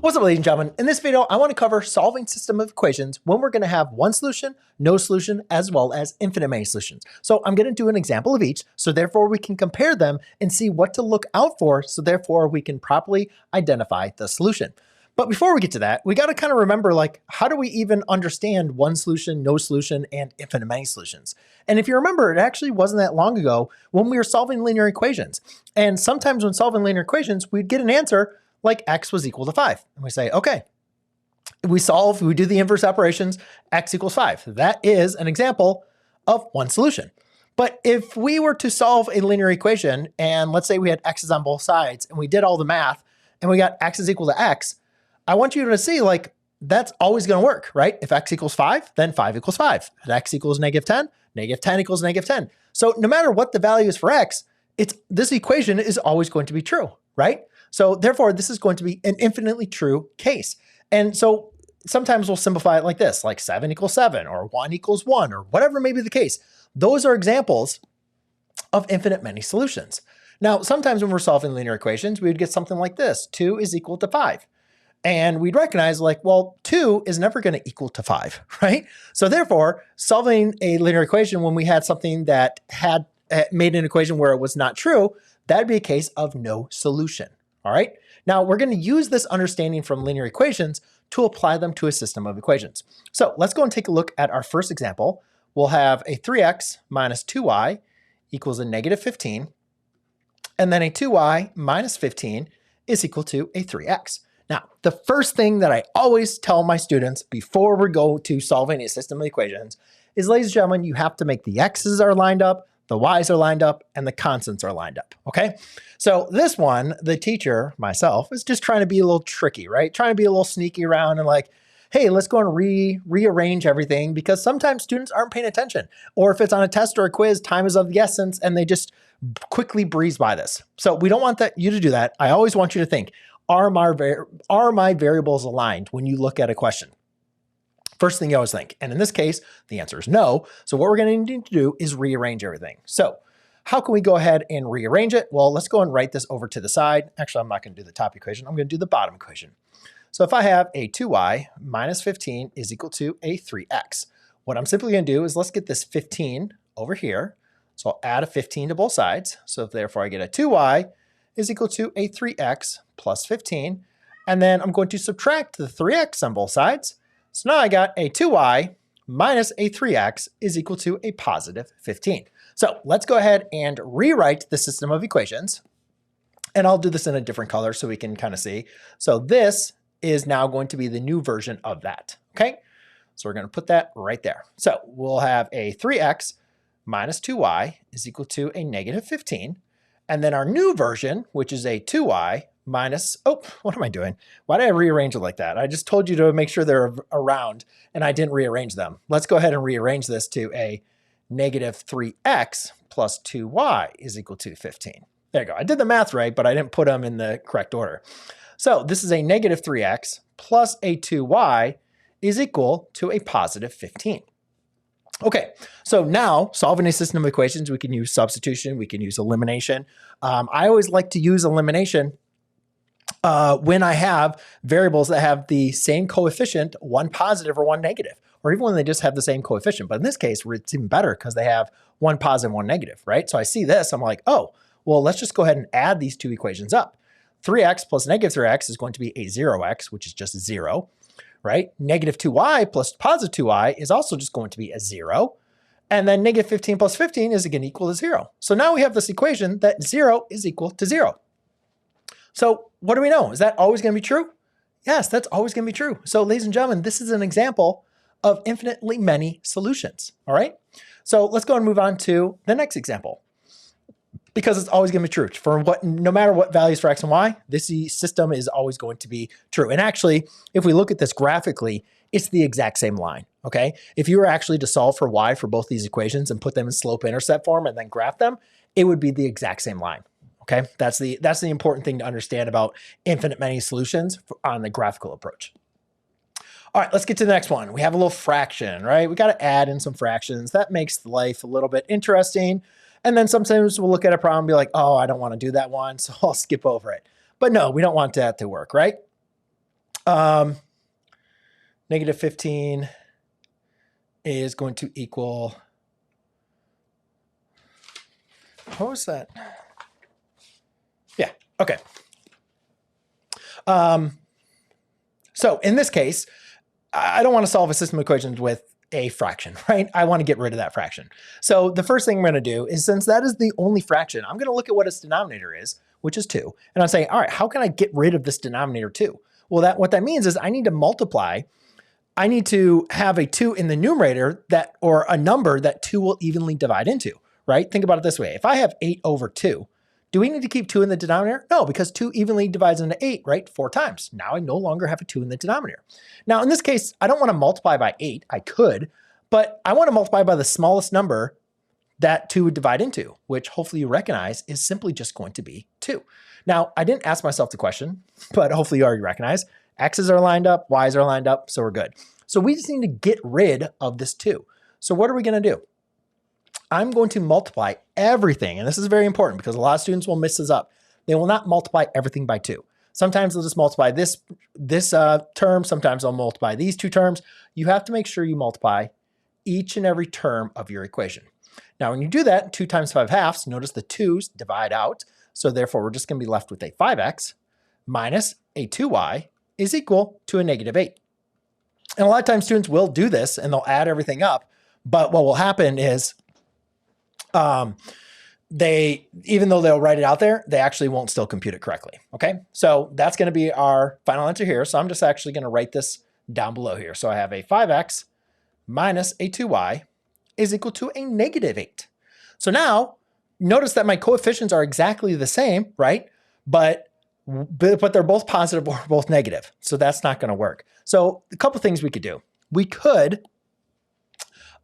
What's up, ladies and gentlemen? In this video, I want to cover solving system of equations when we're going to have one solution, no solution, as well as infinite many solutions. So I'm going to do an example of each, so therefore we can compare them and see what to look out for, so therefore we can properly identify the solution. But before we get to that, we got to kind of remember, like, how do we even understand one solution, no solution, and infinite many solutions? And if you remember, it actually wasn't that long ago when we were solving linear equations. And sometimes when solving linear equations, we'd get an answer like x was equal to 5. And we say, okay, we do the inverse operations, x equals 5. That is an example of one solution. But if we were to solve a linear equation, and let's say we had x's on both sides, and we did all the math, and we got x is equal to x, I want you to see, like, that's always going to work, right? If x equals 5, then 5 equals 5. If x equals negative 10 equals negative 10. So no matter what the value is for x, this equation is always going to be true, right? So therefore, this is going to be an infinitely true case. And so sometimes we'll simplify it like this, like 7 equals 7, or 1 equals 1, or whatever may be the case. Those are examples of infinite many solutions. Now, sometimes when we're solving linear equations, we would get something like this: 2 is equal to 5. And we'd recognize, like, well, 2 is never going to equal to 5, right? So therefore, solving a linear equation when we had something that had made an equation where it was not true, that'd be a case of no solution. All right. Now we're going to use this understanding from linear equations to apply them to a system of equations. So let's go and take a look at our first example. We'll have a 3x minus 2y equals a negative 15. And then a 2y minus 15 is equal to a 3x. Now, the first thing that I always tell my students before we go to solving a system of equations is, ladies and gentlemen, you have to make the x's are lined up, the y's are lined up, and the constants are lined up, okay? So this one, the teacher, myself, is just trying to be a little tricky, right? Trying to be a little sneaky around and like, hey, let's go and rearrange everything, because sometimes students aren't paying attention. Or if it's on a test or a quiz, time is of the essence, and they just quickly breeze by this. So we don't want you to do that. I always want you to think, are my variables aligned when you look at a question? First thing you always think. And in this case, the answer is no. So what we're going to need to do is rearrange everything. So how can we go ahead and rearrange it? Well, let's go and write this over to the side. Actually, I'm not going to do the top equation. I'm going to do the bottom equation. So if I have a 2y minus 15 is equal to a 3x, what I'm simply going to do is let's get this 15 over here. So I'll add a 15 to both sides. So therefore I get a 2y is equal to a 3x plus 15. And then I'm going to subtract the 3x on both sides. So now I got a 2y minus a 3x is equal to a positive 15. So let's go ahead and rewrite the system of equations. And I'll do this in a different color so we can kind of see. So this is now going to be the new version of that, okay? So we're going to put that right there. So we'll have a 3x minus 2y is equal to a negative 15. And then our new version, which is a 2y minus, oh, what am I doing? Why did I rearrange it like that? I just told you to make sure they're around, and I didn't rearrange them. Let's go ahead and rearrange this to a negative 3x plus 2y is equal to 15. There you go. I did the math right, but I didn't put them in the correct order. So this is a negative 3x plus a 2y is equal to a positive 15. Okay, so now solving a system of equations, we can use substitution, we can use elimination. I always like to use elimination when I have variables that have the same coefficient, one positive or one negative, or even when they just have the same coefficient. But in this case, it's even better because they have one positive, one negative, right? So I see this, I'm like, oh, well, let's just go ahead and add these two equations up. 3x plus negative 3x is going to be a 0x, which is just 0, right? Negative 2y plus positive 2y is also just going to be a 0. And then negative 15 plus 15 is again equal to 0. So now we have this equation that 0 is equal to 0. So what do we know? Is that always going to be true? Yes, that's always going to be true. So ladies and gentlemen, this is an example of infinitely many solutions. All right. So let's go and move on to the next example, because it's always going to be true for no matter what values for x and y, this system is always going to be true. And actually, if we look at this graphically, it's the exact same line. Okay. If you were actually to solve for y for both these equations and put them in slope-intercept form and then graph them, it would be the exact same line. Okay, that's the important thing to understand about infinite many solutions on the graphical approach. All right, let's get to the next one. We have a little fraction, right? We got to add in some fractions. That makes life a little bit interesting. And then sometimes we'll look at a problem and be like, oh, I don't want to do that one, so I'll skip over it. But no, we don't want that to work, right? Negative 15 is going to equal, what was that? Yeah, okay. So in this case, I don't want to solve a system of equations with a fraction, right? I want to get rid of that fraction. So the first thing I'm going to do is, since that is the only fraction, I'm going to look at what its denominator is, which is 2. And I'll say, all right, how can I get rid of this denominator 2? Well, what that means is I need to multiply. I need to have a 2 in the numerator or a number that 2 will evenly divide into, right? Think about it this way. If I have 8 over 2, do we need to keep 2 in the denominator? No, because 2 evenly divides into 8, right? 4 times. Now I no longer have a 2 in the denominator. Now in this case, I don't want to multiply by 8. I could, but I want to multiply by the smallest number that 2 would divide into, which hopefully you recognize is simply just going to be 2. Now, I didn't ask myself the question, but hopefully you already recognize X's are lined up, Y's are lined up, so we're good. So we just need to get rid of this 2. So what are we going to do? I'm going to multiply everything, and this is very important because a lot of students will mess this up. They will not multiply everything by 2. Sometimes they'll just multiply this term. Sometimes they'll multiply these 2 terms. You have to make sure you multiply each and every term of your equation. Now, when you do that, 2 times 5/2, notice the 2's divide out. So therefore, we're just going to be left with a 5x minus a 2y is equal to a negative 8. And a lot of times students will do this and they'll add everything up. But what will happen is even though they'll write it out there, they actually won't still compute it correctly. Okay, so that's going to be our final answer here. So I'm just actually going to write this down below here. So I have a 5x minus a 2y is equal to a negative 8. So now notice that my coefficients are exactly the same, right? But they're both positive or both negative. So that's not going to work. So a couple things we could do. We could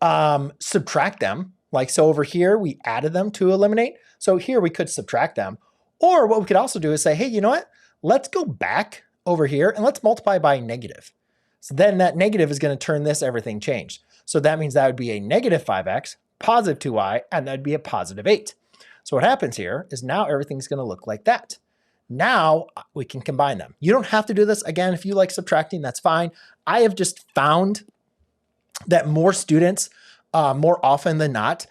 subtract them. Like, so over here, we added them to eliminate. So here we could subtract them. Or what we could also do is say, hey, you know what? Let's go back over here and let's multiply by negative. So then that negative is going to turn this everything changed. So that means that would be a negative 5x, positive 2y, and that'd be a positive 8. So what happens here is now everything's going to look like that. Now we can combine them. You don't have to do this. Again, if you like subtracting, that's fine. I have just found that more students, more often than not,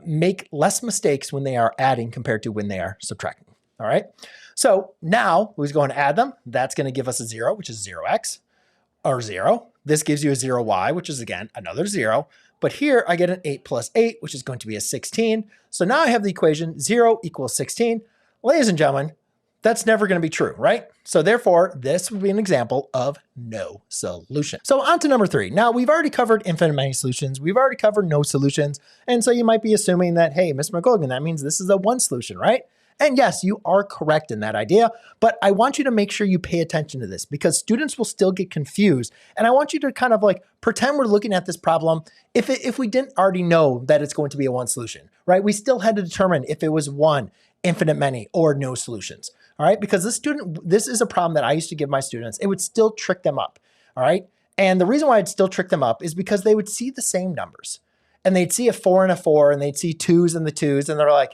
make less mistakes when they are adding compared to when they are subtracting. All right. So now we're going to add them. That's going to give us a 0, which is 0x, or 0. This gives you a 0y, which is, again, another 0. But here I get an 8 plus 8, which is going to be a 16. So now I have the equation 0 equals 16. Ladies and gentlemen, that's never going to be true, right? So therefore, this would be an example of no solution. So on to number 3. Now, we've already covered infinite many solutions. We've already covered no solutions. And so you might be assuming that, hey, Mr. McLogan, that means this is a 1 solution, right? And yes, you are correct in that idea, but I want you to make sure you pay attention to this because students will still get confused. And I want you to kind of like pretend we're looking at this problem if we didn't already know that it's going to be a 1 solution, right? We still had to determine if it was 1, infinite many, or no solutions. All right, because this is a problem that I used to give my students. It would still trick them up. All right. And the reason why I'd still trick them up is because they would see the same numbers and they'd see a 4 and a 4 and they'd see 2s and the 2s. And they're like,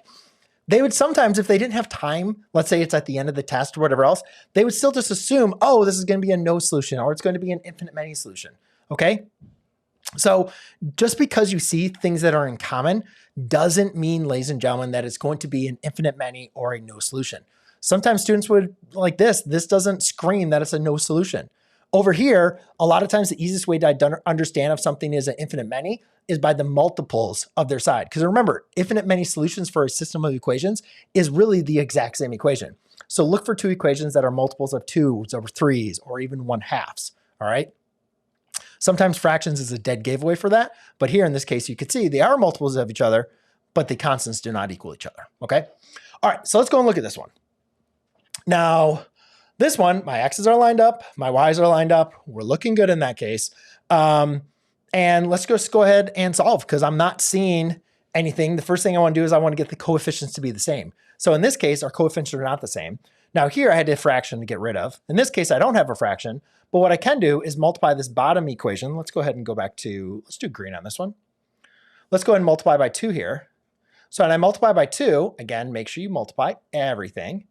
they would sometimes, if they didn't have time, let's say it's at the end of the test or whatever else, they would still just assume, oh, this is going to be a no solution or it's going to be an infinite many solution. Okay. So just because you see things that are in common doesn't mean, ladies and gentlemen, that it's going to be an infinite many or a no solution. Sometimes students would like this doesn't scream that it's a no solution. Over here, a lot of times the easiest way to understand if something is an infinite many is by the multiples of their side. Because remember, infinite many solutions for a system of equations is really the exact same equation. So look for 2 equations that are multiples of 2s or 3s or even 1/2. All right. Sometimes fractions is a dead giveaway for that. But here in this case, you could see they are multiples of each other, but the constants do not equal each other. Okay. All right. So let's go and look at this one. Now, this one, my x's are lined up, my y's are lined up. We're looking good in that case. And let's just go ahead and solve because I'm not seeing anything. The first thing I want to do is I want to get the coefficients to be the same. So in this case, our coefficients are not the same. Now here I had a fraction to get rid of. In this case, I don't have a fraction, but what I can do is multiply this bottom equation. Let's go ahead and go back to, let's do green on this one. Let's go ahead and multiply by 2 here. So when I multiply by 2, again, make sure you multiply everything.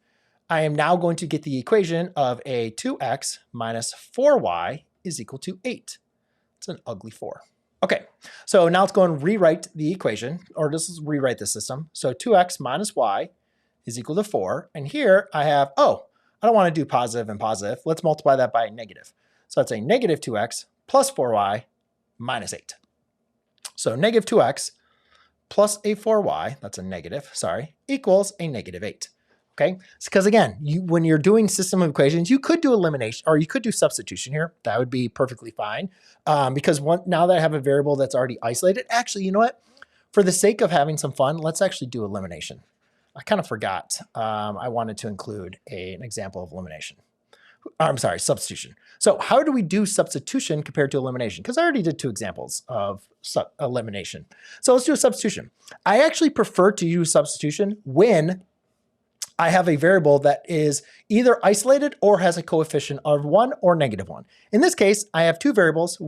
I am now going to get the equation of a 2x minus 4y is equal to 8. It's an ugly 4. Okay, so now let's go and rewrite the equation, or just rewrite the system. So 2x minus y is equal to 4. And here I have, oh, I don't want to do positive and positive. Let's multiply that by a negative. So that's a negative 2x plus 4y minus 8. So negative 2x plus a 4y, that's a negative, sorry, equals a negative 8. Okay, because again, when you're doing system of equations, you could do elimination or you could do substitution here. That would be perfectly fine because now that I have a variable that's already isolated, actually, you know what? For the sake of having some fun, let's actually do elimination. I kind of forgot. I wanted to include an example of elimination. I'm sorry, substitution. So how do we do substitution compared to elimination? Because I already did 2 examples of elimination. So let's do a substitution. I actually prefer to use substitution when I have a variable that is either isolated or has a coefficient of 1 or negative 1. In this case, I have 2 variables,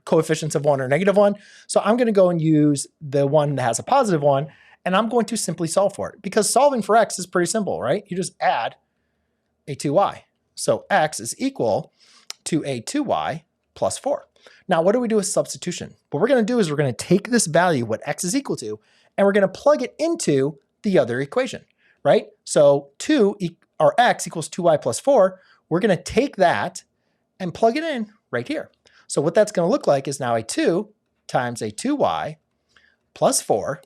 coefficients of 1 or negative 1. So I'm going to go and use the one that has a positive 1, and I'm going to simply solve for it. Because solving for x is pretty simple, right? You just add a 2y. So x is equal to a 2y plus 4. Now, what do we do with substitution? What we're going to do is we're going to take this value, what x is equal to, and we're going to plug it into the other equation. Right? So x equals 2y plus 4. We're going to take that and plug it in right here. So what that's going to look like is now a 2 times a 2y plus 4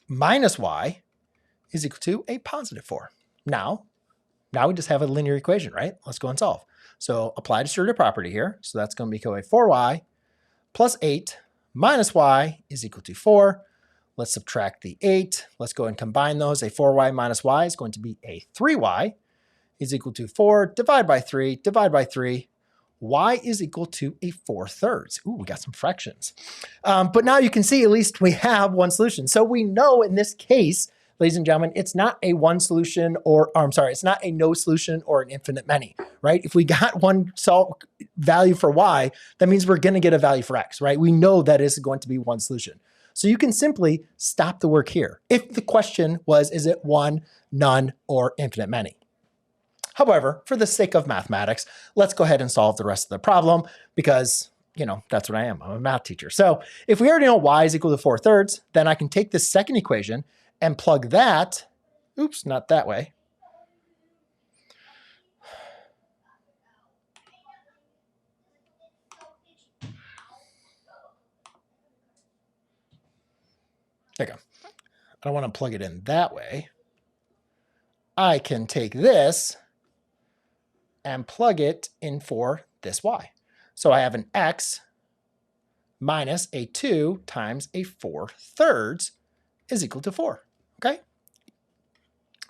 minus y is equal to a positive 4. Now we just have a linear equation, right? Let's go and solve. So apply distributive property here. So that's going to become a 4y plus 8 minus y is equal to 4. Let's subtract the 8. Let's go and combine those. A 4y minus y is going to be a 3y is equal to 4. Divide by 3. Divide by 3. Y is equal to a 4/3. Ooh, we got some fractions. But now you can see at least we have one solution. So we know in this case, ladies and gentlemen, it's not a one solution it's not a no solution or an infinite many, right? If we got one value for y, that means we're going to get a value for x, right? We know that is going to be one solution. So you can simply stop the work here. If the question was, is it one, none, or infinite many? However, for the sake of mathematics, let's go ahead and solve the rest of the problem because, that's what I am. I'm a math teacher. So if we already know y is equal to 4/3, then I can take this second equation and plug that, oops, not that way. There you go. I don't want to plug it in that way. I can take this and plug it in for this y. So I have an x minus a 2 times a 4/3 is equal to 4. Okay?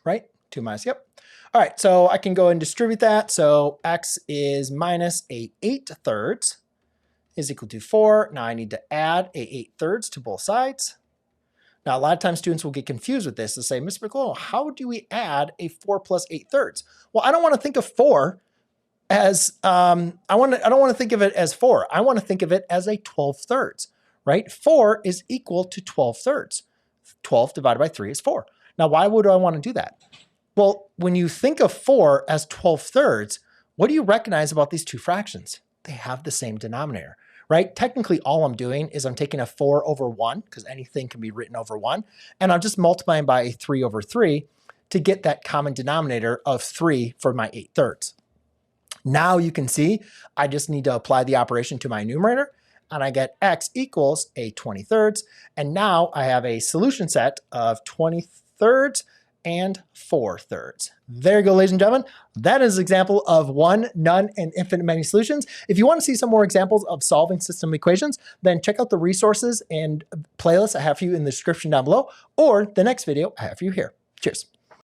Right? 2 minus, yep. All right, so I can go and distribute that. So x is minus a 8/3 is equal to 4. Now I need to add a 8/3 to both sides. Now, a lot of times students will get confused with this and say, Mr. McLogan, how do we add a 4 plus 8/3? Well, I don't want to think of 4 as, I don't want to think of it as 4. I want to think of it as a 12/3, right? 4 is equal to 12/3. 12 divided by 3 is 4. Now, why would I want to do that? Well, when you think of 4 as 12/3, what do you recognize about these two fractions? They have the same denominator. Right? Technically, all I'm doing is I'm taking a 4 over 1, because anything can be written over 1, and I'm just multiplying by a 3 over 3 to get that common denominator of 3 for my 8/3. Now you can see I just need to apply the operation to my numerator, and I get x equals a 20/3, and now I have a solution set of 20/3 and 4/3. There you go, ladies and gentlemen. That is an example of one, none, and infinite many solutions. If you want to see some more examples of solving system equations, then check out the resources and playlists I have for you in the description down below, or the next video I have for you here. Cheers.